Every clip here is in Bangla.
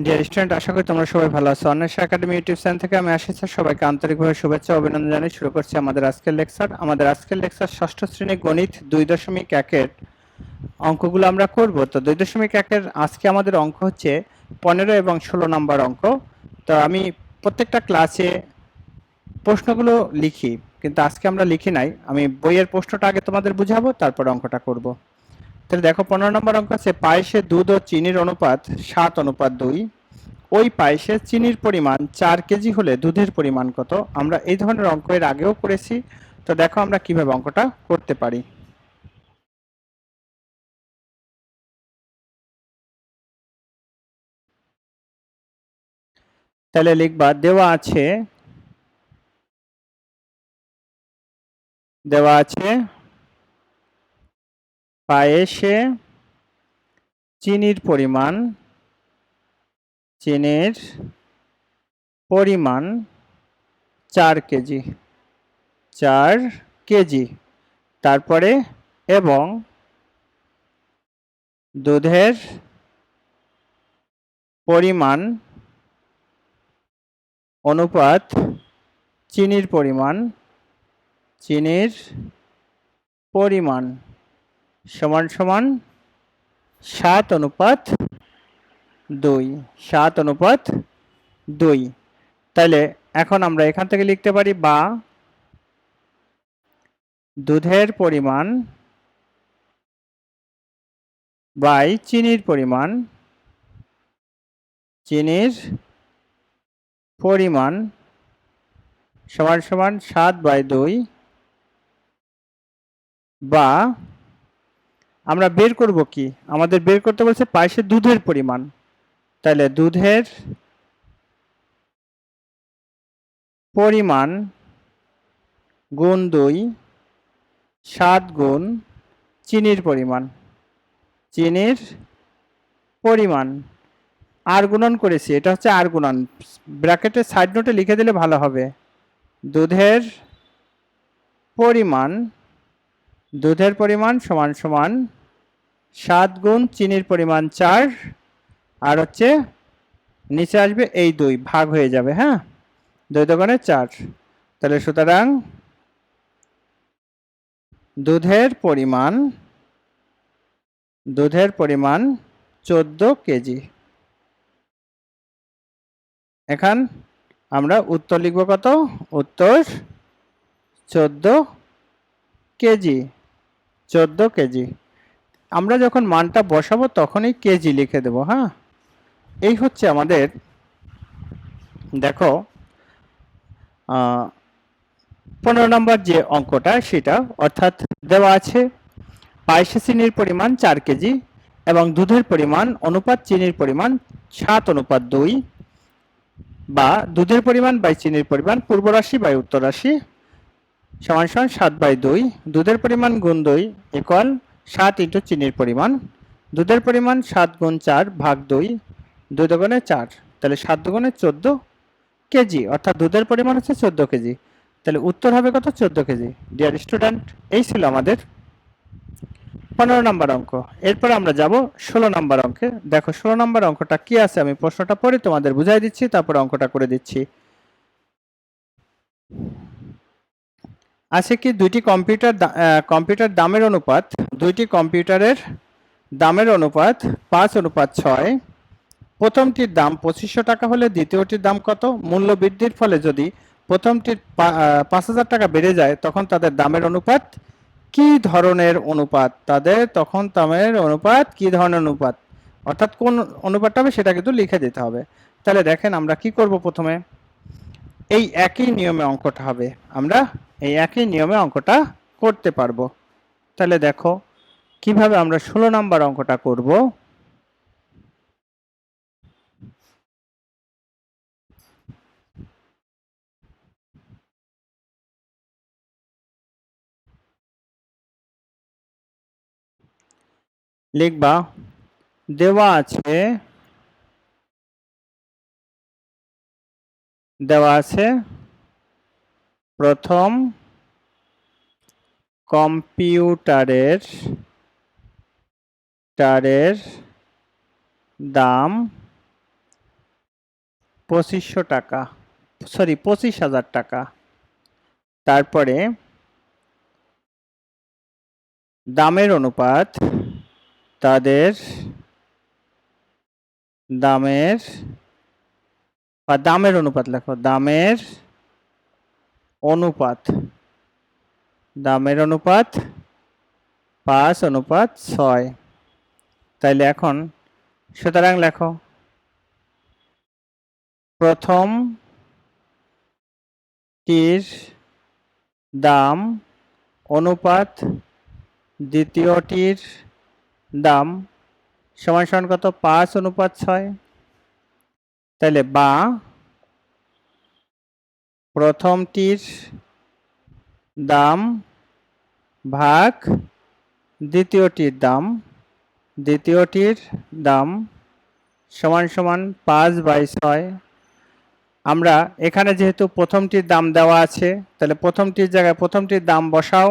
ডিয়ার স্টুডেন্ট, আশা করি তোমরা সবাই ভালো আছো। অন্বেষা একাডেমি ইউটিউব চ্যানেল থেকে আমি আশিস সবাইকে আন্তরিকভাবে শুভেচ্ছা ও অভিনন্দন জানিয়ে শুরু করছি আমাদের আজকের লেকচার। আমাদের আজকের লেকচার ষষ্ঠ শ্রেণী গণিত 2.1-এর অঙ্কগুলো আমরা করব। তো 2.1-এর আজকে আমাদের অঙ্ক হচ্ছে 15 এবং 16 নম্বর অঙ্ক। তো আমি প্রত্যেকটা ক্লাসে প্রশ্নগুলো লিখি, কিন্তু আজকে আমরা লিখি নাই। আমি বইয়ের প্রশ্নটা আগে তোমাদের বুঝাবো, তারপর অঙ্কটা করব। তাহলে দেখো, 15 নম্বর অঙ্ক আছে পায়েসে দুধ ও চিনির অনুপাত 7:2। ওই পায়েসে চিনির পরিমাণ 4 কেজি হলে দুধের পরিমাণ কত? আমরা এই ধরনের অঙ্ক এর আগেও করেছি। তো দেখো আমরা কিভাবে অঙ্কটা করতে পারি। তাহলে লিখবা, দেওয়া আছে পায়েসে চিনির পরিমাণ চিনির পরিমাণ 4 কেজি 4 কেজি। তারপরে এবং দুধের পরিমাণ অনুপাত চিনির পরিমাণ সমান সমান 7:2। 7:2। তাহলে এখন আমরা এখান থেকে লিখতে পারি বা দুধের পরিমাণ বাই চিনির পরিমাণ সমান সমান 7/2। বা আমরা বের করব কি, আমাদের বের করতে বলছে পায়েসে দুধের পরিমাণ। তাহলে দুধের পরিমাণ গুণ 2, 7 গুণ চিনির পরিমাণ আর গুণন করেছি, এটা হচ্ছে আর গুণন। ব্র্যাকেটে সাইড নোটে লিখে দিলে ভালো হবে। দুধের পরিমাণ সমান সমান 7 গুণ চিনির পরিমাণ 4, আর হচ্ছে নিচে আসবে এই 2 ভাগ হয়ে যাবে। হ্যাঁ, 2 দোকানে 4। তাহলে সুতরাং দুধের পরিমাণ 14 কেজি। এখন আমরা উত্তর লিখব কত? উত্তর 14 কেজি। 14 কেজি। আমরা যখন মানটা বসাবো তখনই কেজি লিখে দেব। হ্যাঁ, এই হচ্ছে আমাদের, দেখো 15 নম্বর যে অঙ্কটা সেটা, অর্থাৎ দেওয়া আছে পায়েসে চিনির পরিমাণ 4 কেজি এবং দুধের পরিমাণ অনুপাত চিনির পরিমাণ 7:2, বা দুধের পরিমাণ বাই চিনির পরিমাণ পূর্ব রাশি বাই উত্তর রাশি সমান সমান 7/2। দুধের পরিমাণ গুণ 2 ইকুয়াল 7 ইন্টু চিনির পরিমাণ। দুধের পরিমাণ 7 গুণ 4 ভাগ 2, 2 দুগুণে 4। তাহলে 7 দুগুণে 14 কেজি, অর্থাৎ দুধের পরিমাণ হচ্ছে 14 কেজি। তাহলে উত্তর হবে কত? 14 কেজি। ডিয়ার স্টুডেন্ট, এই ছিল আমাদের 15 নম্বর অঙ্ক। এরপর আমরা যাব 16 নম্বর অঙ্কে। দেখো 16 নম্বর অঙ্কটা কি আছে, আমি প্রশ্নটা পড়ে তোমাদের বুঝাই দিচ্ছি, তারপর অঙ্কটা করে দিচ্ছি। আছে কি কম্পিউটার দামের অনুপাত, দুইটি কম্পিউটারের দামের অনুপাত 5:6। প্রথমটির দাম 2500 টাকা হলে দ্বিতীয়টির দাম কত? মূল্য বৃদ্ধির ফলে যদি প্রথমটির 5000 টাকা বেড়ে যায়, তখন তাদের দামের অনুপাত কি ধরনের অনুপাত? কি ধরনের অনুপাত, অর্থাৎ কোন অনুপাতটা হবে সেটা কিন্তু লিখে দিতে হবে। তাহলে দেখেন আমরা কি করব, প্রথমে এই একই নিয়মে অঙ্কটা হবে। আমরা এই একই নিয়মে অঙ্কটা করতে পারবো। তাহলে দেখো কিভাবে আমরা 16 নম্বর অঙ্কটা করব। লিখবা, দেওয়া আছে প্রথম কম্পিউটারের দাম 2500 টাকা, সরি 25,000 টাকা। তারপরে দামের অনুপাত, তাদের দামের বা দামের অনুপাত লেখো, দামের অনুপাত, দামের অনুপাত 5:6। তাইলে এখন সুতরাং লেখো প্রথমটির দাম অনুপাত দ্বিতীয়টির দাম সমান সমান কত? 5:6। তাহলে বা প্রথমটির দাম ভাগ দ্বিতীয়টির দাম, দ্বিতীয়টির দাম সমান সমান 5/6। আমরা এখানে যেহেতু প্রথমটির দাম দেওয়া আছে, তাহলে প্রথমটির জায়গায় প্রথমটির দাম বসাও,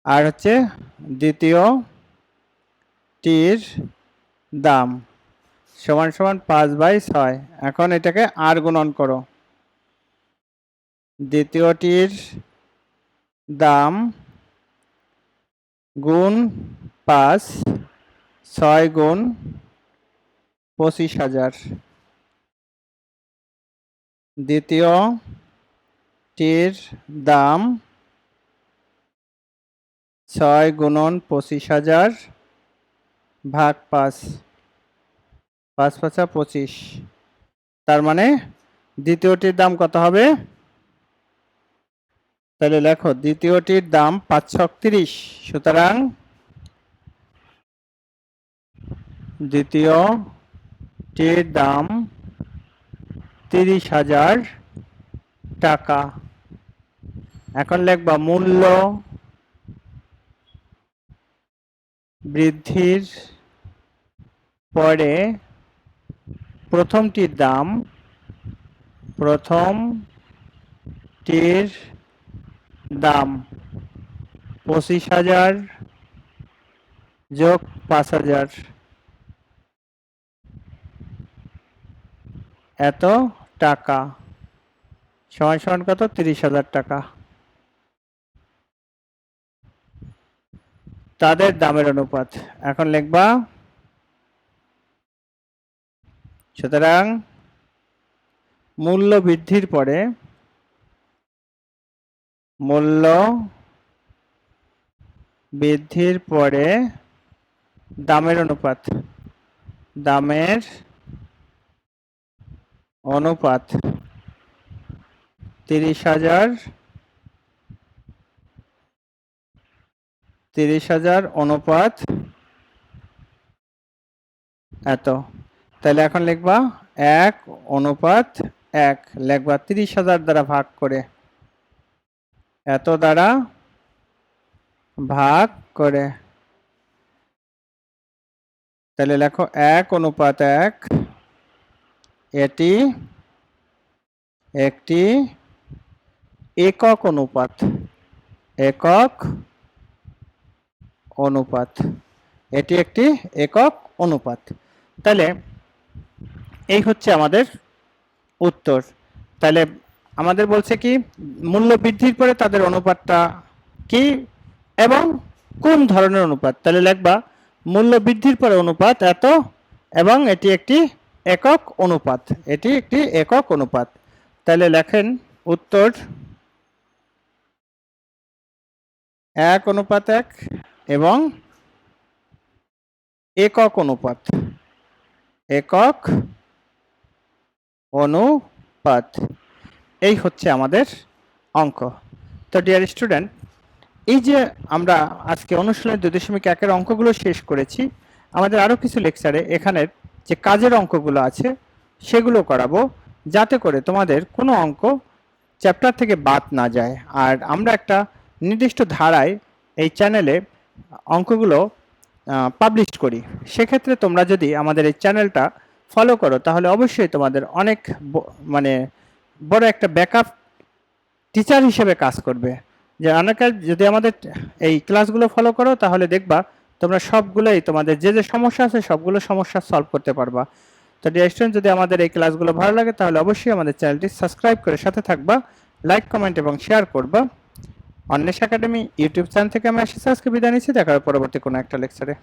আর হচ্ছে দ্বিতীয়টির দাম সমান সমান 5/6। এখন এটাকে আর গুণন করো, দ্বিতীয়টির দাম গুণ 5, 6 গুণ 25,000। দ্বিতীয়টির দাম 6 গুণন 25,000 ভাগ 5, 5×5 = 25। তার মানে দ্বিতীয়টির দাম কত হবে? তাহলে লেখো দ্বিতীয়টির দাম 5×6 = 30। সুতরাং দ্বিতীয়টির দাম 30,000 টাকা। এখন লিখবা মূল্য বৃদ্ধির পরে প্রথমটির দাম, প্রথমটির দাম 25,000 যোগ 5,000 এত টাকা সমান সমান কত? 30,000 টাকা। তাদের দামের অনুপাত এখন লিখবা, সুতরাং মূল্য বৃদ্ধির পরে, মূল্য বৃদ্ধির পরে দামের অনুপাত, দামের অনুপাত 30,000 অনুপাত এত। তাহলে এখন লিখবা 1:1 লিখবা 30,000 দ্বারা ভাগ করে, এত দ্বারা ভাগ করে। তাহলে লেখো 1:1। এটি একটি একক অনুপাত, একক অনুপাত, এটি একটি একক অনুপাত। তাহলে এই হচ্ছে আমাদের উত্তর। তাহলে আমাদের বলছে কি মূল্য বৃদ্ধির পরে তাদের অনুপাতটা কি এবং কোন ধরনের অনুপাত। তাহলে লিখবা মূল্য বৃদ্ধির পরে অনুপাত এত এবং এটি একটি একক অনুপাত, এটি একটি একক অনুপাত। তাহলে লেখেন উত্তর 1:1 এবং একক অনুপাত, একক অনুপাত। এই হচ্ছে আমাদের অঙ্ক। তো ডিয়ার স্টুডেন্ট, এই যে আমরা আজকে অনুশীলনী 2.1 অঙ্কগুলো শেষ করেছি, আমাদের আরও কিছু লেকচারে এখানের যে কাজের অঙ্কগুলো আছে সেগুলো করাবো, যাতে করে তোমাদের কোনো অঙ্ক চ্যাপ্টার থেকে বাদ না যায়। আর আমরা একটা নির্দিষ্ট ধারায় এই চ্যানেলে অঙ্কগুলো পাবলিশ করি। সেক্ষেত্রে তোমরা যদি আমাদের এই চ্যানেলটা ফলো করো তাহলে অবশ্যই তোমাদের অনেক মানে বড় একটা ব্যাকআপ টিচার হিসেবে কাজ করবে। যে অনেকে যদি আমাদের এই ক্লাসগুলো ফলো করো তাহলে দেখবা তোমরা সবগুলোই তোমাদের যে যে সমস্যা আছে সবগুলো সমস্যা সলভ করতে পারবা। তো ডিয়ার স্টুডেন্ট, যদি আমাদের এই ক্লাসগুলো ভালো লাগে তাহলে অবশ্যই আমাদের চ্যানেলটি সাবস্ক্রাইব করে সাথে থাকবা, লাইক কমেন্ট এবং শেয়ার করবা। অন্বেষা একাডেমি ইউটিউব চ্যানেল থেকে আমি আশিস আজকে বিদায় নিচ্ছি। দেখা হবে পরবর্তী কোনো একটা লেকচারে।